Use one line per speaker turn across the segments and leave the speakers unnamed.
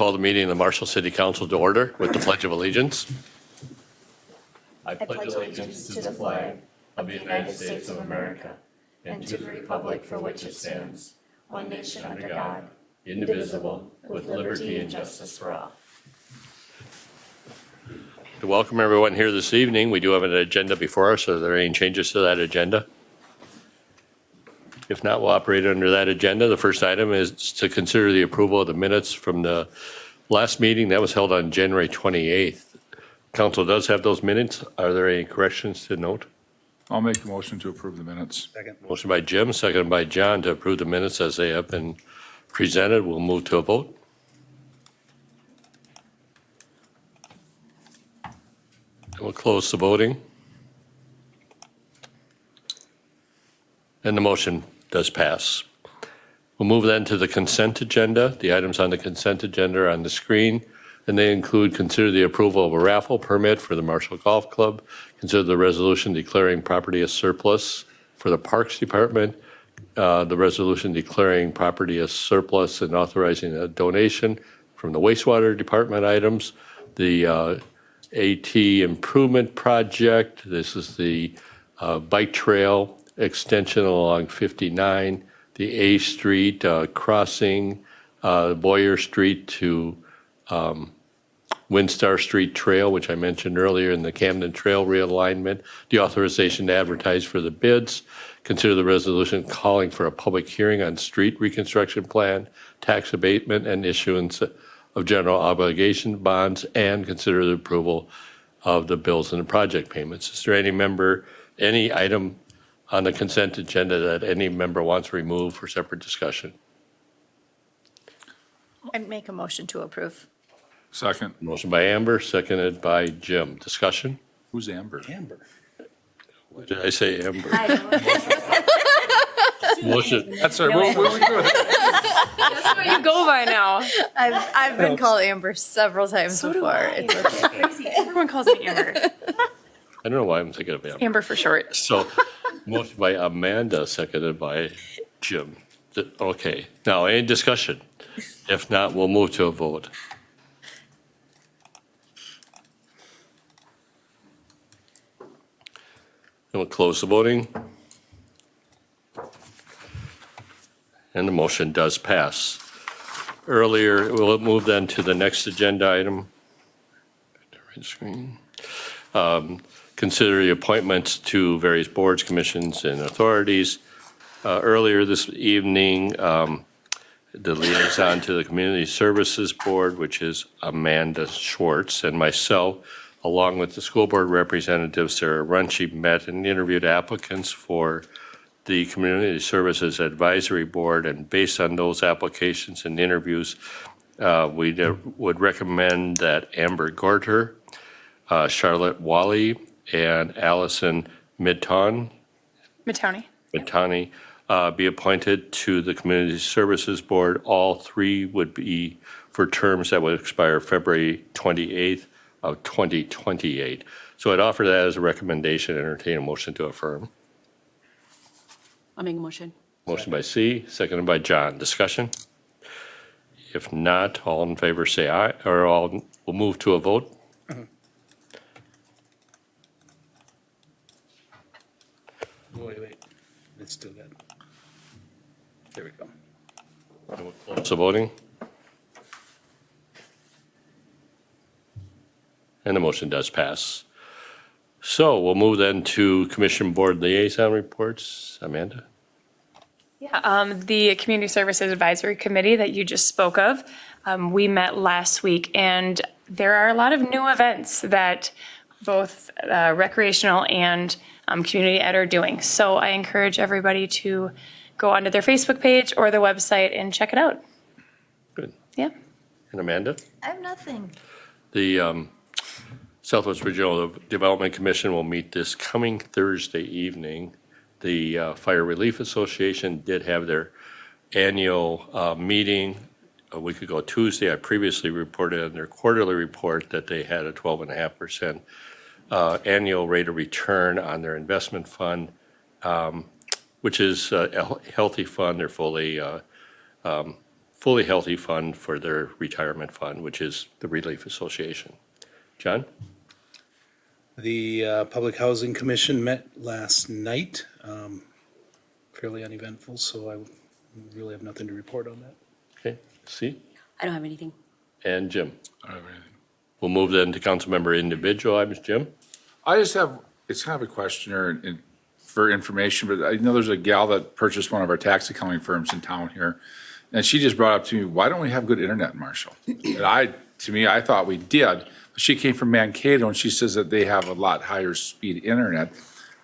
call the meeting of the Marshall City Council to order with the Pledge of Allegiance. I
pledge allegiance to the flag of the United States of America and to the republic for which it stands, one nation under God, indivisible, with liberty and justice for all.
To welcome everyone here this evening, we do have an agenda before us. Are there any changes to that agenda? If not, we'll operate under that agenda. The first item is to consider the approval of the minutes from the last meeting that was held on January 28th. Council does have those minutes. Are there any corrections to note?
I'll make a motion to approve the minutes.
Second.
Motion by Jim, seconded by John to approve the minutes as they have been presented. We'll move to a vote. We'll close the voting. And the motion does pass. We'll move then to the consent agenda. The items on the consent agenda are on the screen, and they include consider the approval of a raffle permit for the Marshall Golf Club, consider the resolution declaring property as surplus for the Parks Department, the resolution declaring property as surplus and authorizing a donation from the wastewater department items, the AT improvement project. This is the bike trail extension along 59, the A Street crossing, Boyer Street to Windstar Street Trail, which I mentioned earlier, and the Camden Trail realignment, the authorization to advertise for the bids, consider the resolution calling for a public hearing on street reconstruction plan, tax abatement, and issuance of general obligation bonds, and consider the approval of the bills and the project payments. Is there any item on the consent agenda that any member wants removed for separate discussion?
I'd make a motion to approve.
Second.
Motion by Amber, seconded by Jim. Discussion?
Who's Amber?
Amber.
What did I say, Amber?
I
Motion.
That's right. What are we doing?
That's what you go by now.
I've been called Amber several times before. It's okay.
Crazy. Everyone calls me Amber.
I don't know why I'm thinking of Amber.
Amber for short.
So, motion by Amanda, seconded by Jim. Okay. Now, any discussion? If not, we'll move to a vote. And we'll close the voting. And the motion does pass. Earlier, we'll move then to the next agenda item. Back to right screen. Consider the appointments to various boards, commissions, and authorities. Earlier this evening, the liaison to the Community Services Board, which is Amanda Schwartz, and myself, along with the school board representative, Sarah Runchie, met and interviewed applicants for the Community Services Advisory Board, and based on those applications and interviews, we would recommend that Amber Gorter, Charlotte Wally, and Allison Mitani be appointed to the Community Services Board. All three would be for terms that would expire February 28th of 2028. So I'd offer that as a recommendation, entertain a motion to affirm.
I'll make a motion.
Motion by C, seconded by John. Discussion? If not, all in favor say aye, or we'll move to a vote.
Wait. Let's do that. There we go.
And we'll close the voting. And the motion does pass. So we'll move then to Commission Board Liaison Reports. Amanda?
Yeah, the Community Services Advisory Committee that you just spoke of, we met last week, and there are a lot of new events that both recreational and community ed are doing. So I encourage everybody to go onto their Facebook page or their website and check it out.
Good.
Yeah.
And Amanda?
I have nothing.
The Southwest Regional Development Commission will meet this coming Thursday evening. The Fire Relief Association did have their annual meeting a week ago Tuesday. I previously reported in their quarterly report that they had a 12.5% annual rate of return on their investment fund, which is a healthy fund. They're fully fully healthy fund for their retirement fund, which is the Relief Association. John?
The Public Housing Commission met last night, fairly uneventful, so I really have nothing to report on that.
Okay, C
I don't have anything.
and Jim.
I don't have anything.
We'll move then to council member individual items. Jim?
I just have, it's kind of a question for information, but I know there's a gal that purchased one of our tax accounting firms in town here. And she just brought up to me, why don't we have good internet in Marshall? And I thought we did. She came from Mankato and she says that they have a lot higher speed internet.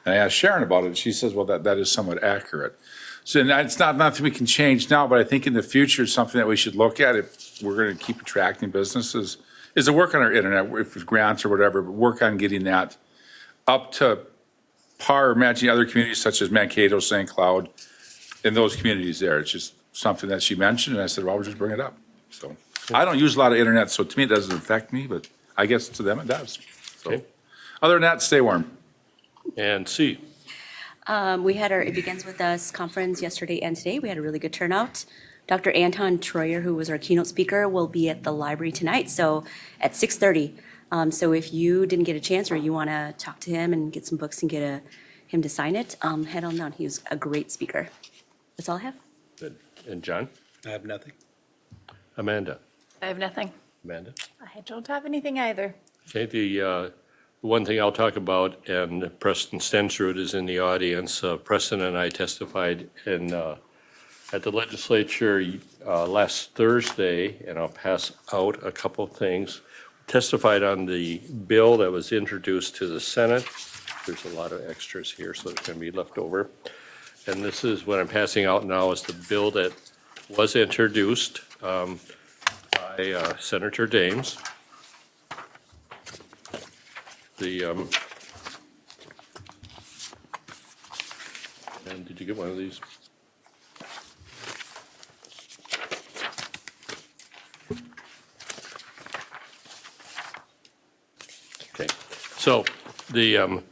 And I asked Sharon about it. She says, well, that is somewhat accurate. So and it's not nothing we can change now, but I think in the future, it's something that we should look at if we're going to keep attracting businesses, is to work on our internet, if it's grants or whatever, but work on getting that up to par, matching other communities such as Mankato, St. Cloud, and those communities there. It's just something that she mentioned, and I said, well, we'll just bring it up. So I don't use a lot of internet, so to me, it doesn't affect me, but I guess to them it does. So,
Okay.
other than that, stay warm.
And C.
We had our It Begins With Us conference yesterday and today. We had a really good turnout. Dr. Anton Troyer, who was our keynote speaker, will be at the library tonight, so at 6:30. So if you didn't get a chance or you want to talk to him and get some books and get him to sign it, head on down. He was a great speaker. That's all I have.
Good. And John?
I have nothing.
Amanda?
I have nothing.
Amanda?
I don't have anything either.
Okay, the one thing I'll talk about, and Preston Stensrud is in the audience. Preston and I testified at the legislature last Thursday, and I'll pass out a couple things. Testified on the bill that was introduced to the Senate. There's a lot of extras here, so it's going to be left over. And this is what I'm passing out now is the bill that was introduced by Senator Dames. And did you get one of these? Okay, so the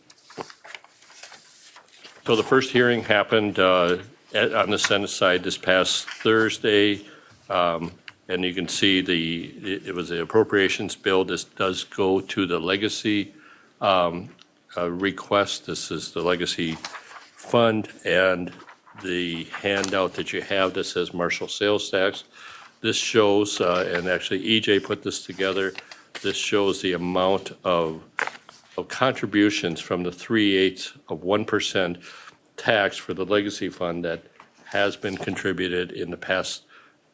first hearing happened on the Senate side this past Thursday. And you can see it was the appropriations bill. This does go to the legacy request. This is the legacy fund, and the handout that you have that says Marshall sales tax. This shows, and actually EJ put this together, this shows the amount of contributions from the 3/8 of 1% tax for the legacy fund that has been contributed in the past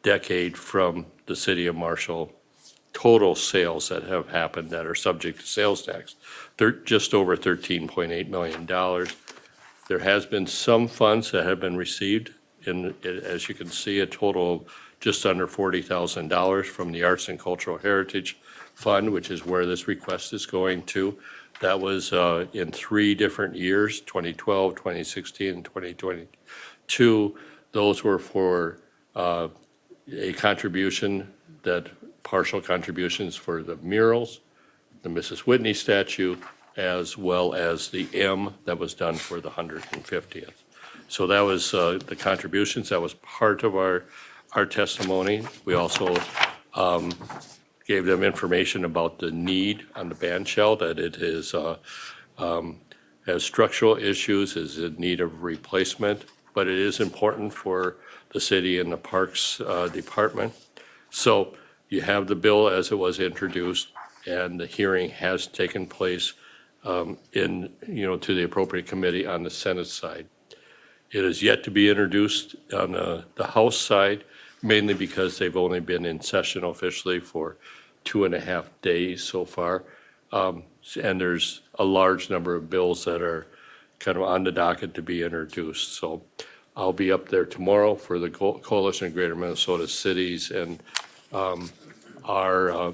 decade from the city of Marshall, total sales that have happened that are subject to sales tax. They're just over $13.8 million. There has been some funds that have been received, as you can see, a total of just under $40,000 from the Arts and Cultural Heritage Fund, which is where this request is going to. That was in 3 different years, 2012, 2016, and 2022. Those were for a contribution, that partial contributions for the murals, the Mrs. Whitney statue, as well as the M that was done for the 150th. So that was the contributions. That was part of our testimony. We also gave them information about the need on the band shell, that it is has structural issues, is in need of replacement, but it is important for the city and the Parks Department. So you have the bill as it was introduced, and the hearing has taken place to the appropriate committee on the Senate side. It is yet to be introduced on the House side, mainly because they've only been in session officially for 2.5 days so far. And there's a large number of bills that are kind of on the docket to be introduced. So I'll be up there tomorrow for the Coalition of Greater Minnesota Cities, and our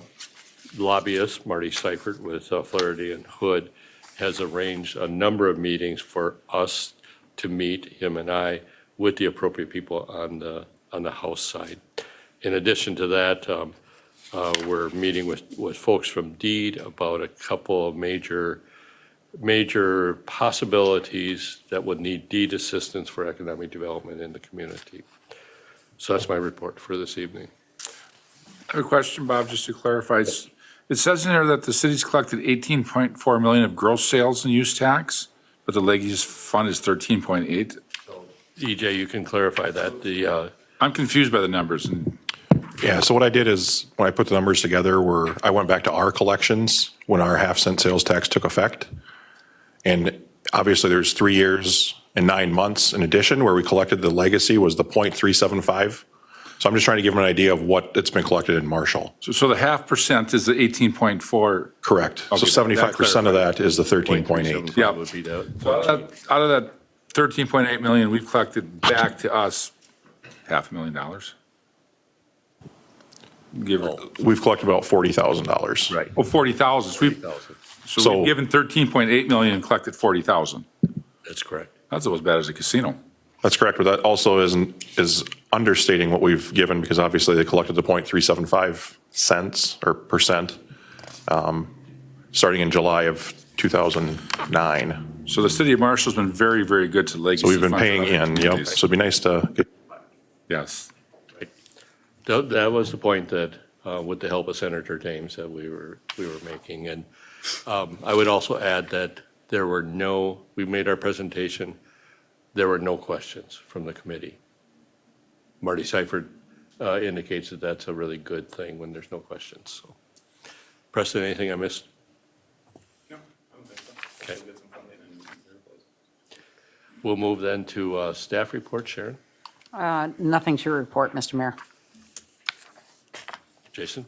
lobbyist, Marty Seifert with Flaherty and Hood, has arranged a number of meetings for us to meet, him and I, with the appropriate people on the House side. In addition to that, we're meeting with folks from DEED about a couple of major possibilities that would need DEED assistance for economic development in the community. So that's my report for this evening.
I have a question, Bob, just to clarify. It says in there that the city's collected 18.4 million of gross sales and use tax, but the Lake East Fund is 13.8.
EJ, you can clarify that.
I'm confused by the numbers. And
Yeah, so what I did is, when I put the numbers together, I went back to our collections when our half-cent sales tax took effect. And obviously, there's 3 years and 9 months in addition where we collected the legacy was the .375. So I'm just trying to give them an idea of what it's been collected in Marshall.
so the 0.5% is the 18.4.
Correct. So
Okay,
75% of that is the 13.8.
Yeah.
Would be the,
Out of that 13.8 million, we've collected back to us $500,000. Give it,
We've collected about $40,000.
right.
40,000. So
So-
we've given 13.8 million and collected 40,000.
That's correct.
That's about as bad as a casino.
That's correct, but that also is understating what we've given because obviously they collected the .375 cents or percent starting in July of 2009.
So the city of Marshall's been very, very good to Lake East.
So we've been
Funds
paying
and other
in, yep.
communities.
So it'd be nice to get
Yes.
That was the point that, with the help of Senator James, that we were making. And I would also add that we made our presentation, there were no questions from the committee. Marty Seifert indicates that that's a really good thing when there's no questions. So, Preston, anything I missed? No, I don't think so. Okay. We'll move then to staff report. Sharon?
Nothing to report, Mr. Mayor.
Jason?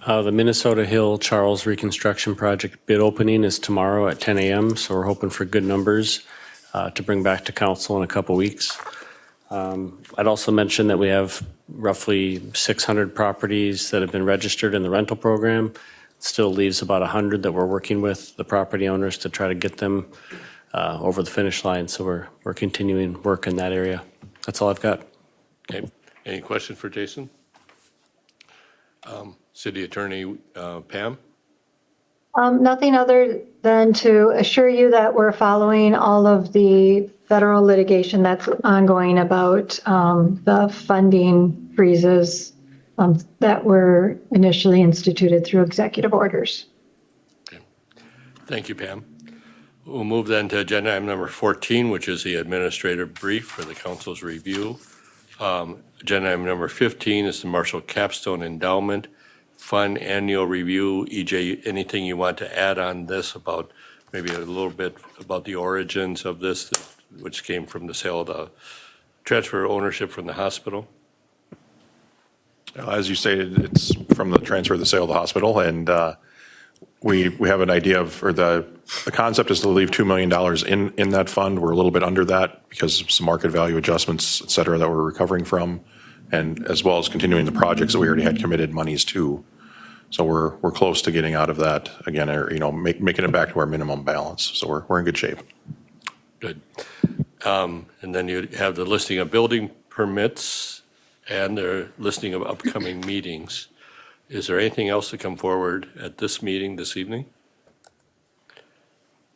The Minnesota Hill Charles Reconstruction Project bid opening is tomorrow at 10 a.m., so we're hoping for good numbers to bring back to council in a couple weeks. I'd also mention that we have roughly 600 properties that have been registered in the rental program. Still leaves about 100 that we're working with the property owners to try to get them over the finish line, so we're continuing work in that area. That's all I've got.
Okay. Any questions for Jason? City Attorney Pam?
Nothing other than to assure you that we're following all of the federal litigation that's ongoing about the funding freezes that were initially instituted through executive orders.
Thank you, Pam. We'll move then to agenda item number 14, which is the administrative brief for the council's review. Agenda item number 15 is the Marshall Capstone Endowment Fund Annual Review. EJ, anything you want to add on this about, maybe a little bit about the origins of this, which came from the sale of the transfer of ownership from the hospital?
As you stated, it's from the transfer of the sale of the hospital, and we have an idea of, or the concept is to leave $2 million in that fund. We're a little bit under that because of some market value adjustments, et cetera, that we're recovering from, and as well as continuing the projects that we already had committed monies to. So we're close to getting out of that again, or, making it back to our minimum balance. So we're in good shape.
Good. And then you have the listing of building permits and the listing of upcoming meetings. Is there anything else to come forward at this meeting this evening?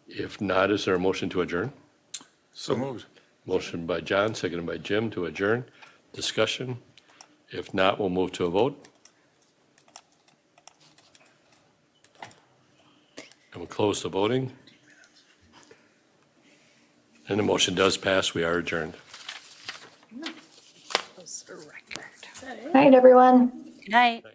If not, is there a motion to adjourn?
So moved.
Motion by John, seconded by Jim to adjourn. Discussion? If not, we'll move to a vote. And we'll close the voting. And the motion does pass. We are adjourned.
All right, everyone.
Good night.